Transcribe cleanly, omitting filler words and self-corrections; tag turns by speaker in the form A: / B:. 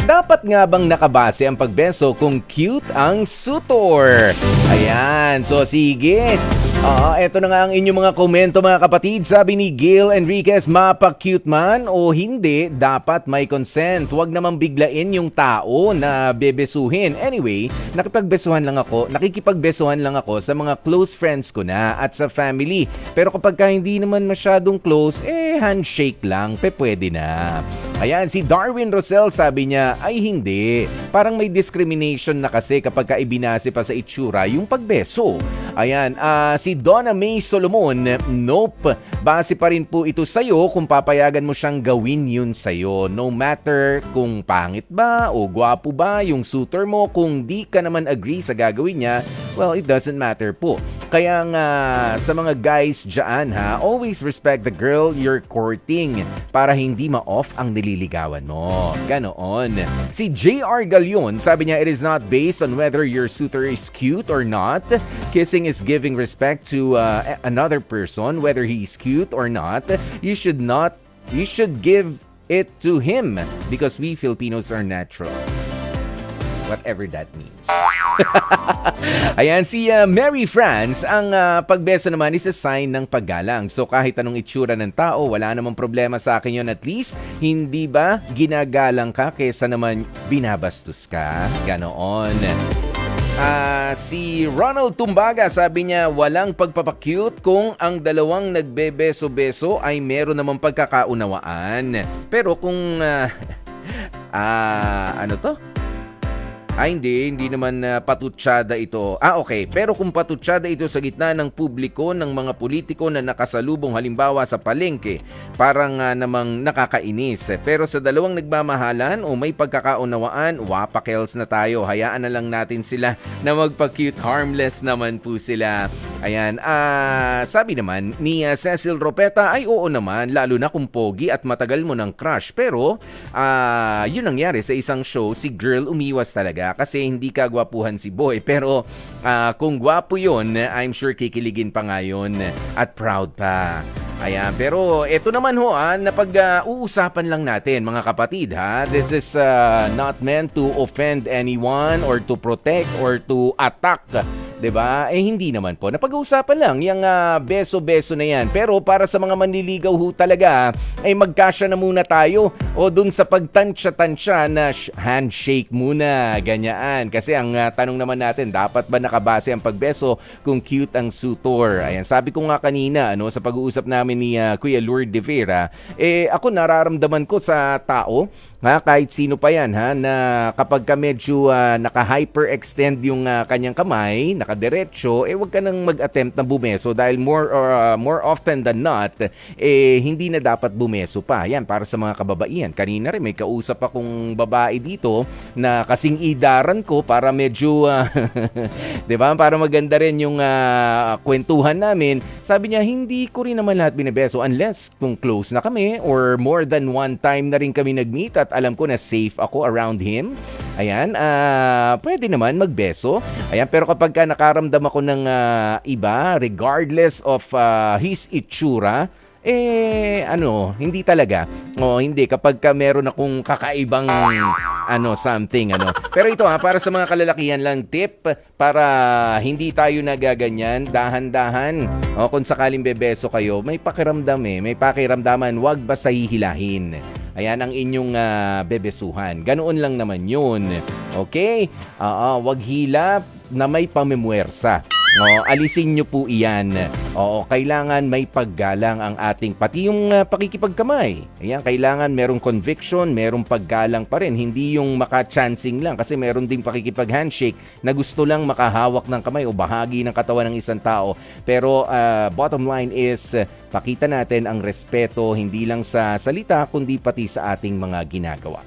A: Dapat nga bang nakabase ang pagbeso kung cute ang sutor? Ayan, so sige. Eto na nga ang inyong mga komento mga kapatid. Sabi ni Gail Enriquez, mapa-cute man o hindi, dapat may consent. Huwag namang biglain yung tao na bebesuhin. Anyway, nakikipagbesuhan lang ako sa mga close friends ko na at sa family. Pero kapag hindi naman masyadong close, handshake lang, pwede na. Ayan, si Darwin Rosel sabi niya, ay hindi. Parang may discrimination na kasi kapag ibinase pa sa itsura yung pagbeso. Ayan, si Donna May Solomon, nope. Base pa rin po ito sa'yo kung papayagan mo siyang gawin yun sa'yo. No matter kung pangit ba o gwapo ba yung suitor mo, kung di ka naman agree sa gagawin niya, well, it doesn't matter po. Kaya nga sa mga guys dyan always respect the girl you're courting para hindi ma-off ang nililigawan mo. Ganoon. Si JR Galion, sabi niya, it is not based on whether your suitor is cute or not. Kissing is giving respect to another person, whether he's cute or not. You should give it to him because we Filipinos are natural. Whatever that means. Ayan, si Mary France, ang pagbeso naman is a sign ng paggalang. So kahit anong itsura ng tao, wala namang problema sa akin yun. At least, hindi ba ginagalang ka kesa naman binabastos ka? Ganoon. Si Ronald Tumbaga, sabi niya, walang pagpapakyut kung ang dalawang nagbebeso-beso ay meron namang pagkakaunawaan. Pero kung ano to? Hindi naman patutsada ito. Okay. Pero kung patutsada ito sa gitna ng publiko, ng mga politiko na nakasalubong halimbawa sa palengke, parang namang nakakainis. Pero sa dalawang nagmamahalan o may pagkakaunawaan, wapakels na tayo. Hayaan na lang natin sila na magpa-cute, harmless naman po sila. Ayan, sabi naman ni Cecil Ropeta, ay oo naman, lalo na kung pogi at matagal mo ng crush. Pero, yun nangyari sa isang show, si girl umiwas talaga kasi hindi ka gwapuhan si boy. Pero kung gwapo yun, I'm sure kikiligin pa ngayon at proud pa. Ayan, pero eto naman na pag-uusapan lang natin mga kapatid This is not meant to offend anyone or to protect or to attack. 'Di ba? Hindi naman po. Napag-uusapan lang yung beso-beso na yan. Pero para sa mga manliligaw talaga, magkasya na muna tayo o dun sa pagtansya-tansya na handshake muna, ganyan. Kasi ang tanong naman natin, dapat ba nakabase ang pagbeso kung cute ang suitor? Ayan, sabi ko nga kanina, sa pag-uusap namin ni Kuya Lourdes de Vera, ako nararamdaman ko sa tao, kahit sino pa yan, na kapag ka medyo naka-hyperextend yung kanyang kamay, nakadiretso, wag ka nang mag-attempt na bumeso dahil more often than not, hindi na dapat bumeso pa. Yan, para sa mga kababaihan. Kanina rin may kausap akong babae dito na kasing idaran ko para medyo, 'di ba? Para maganda rin yung kwentuhan namin. Sabi niya, hindi ko rin naman lahat binebeso unless kung close na kami or more than one time na rin kami nag-meet at alam ko na safe ako around him. Ayan, pwede naman magbeso. Ayan, pero kapag nakaramdam ako ng iba, regardless of his itsura, hindi talaga. Hindi, kapag meron akong kakaibang something. Pero ito para sa mga kalalakihan lang, tip, para hindi tayo nagaganyan, dahan-dahan. Kung sakaling bebeso kayo, may pakiramdam may pakiramdaman, wag basta hihilahin. Ayan ang inyong bebesuhan. Ganoon lang naman yun. Okay? Wag hilap na may pamimwersa. Alisin nyo po iyan. Kailangan may paggalang ang ating, pati yung pakikipagkamay. Ayan, kailangan merong conviction, merong paggalang pa rin. Hindi yung maka-chancing lang kasi meron ding pakikipag-handshake na gusto lang makahawak ng kamay o bahagi ng katawan ng isang tao. Pero bottom line is, pakita natin ang respeto hindi lang sa salita kundi pati sa ating mga ginagawa.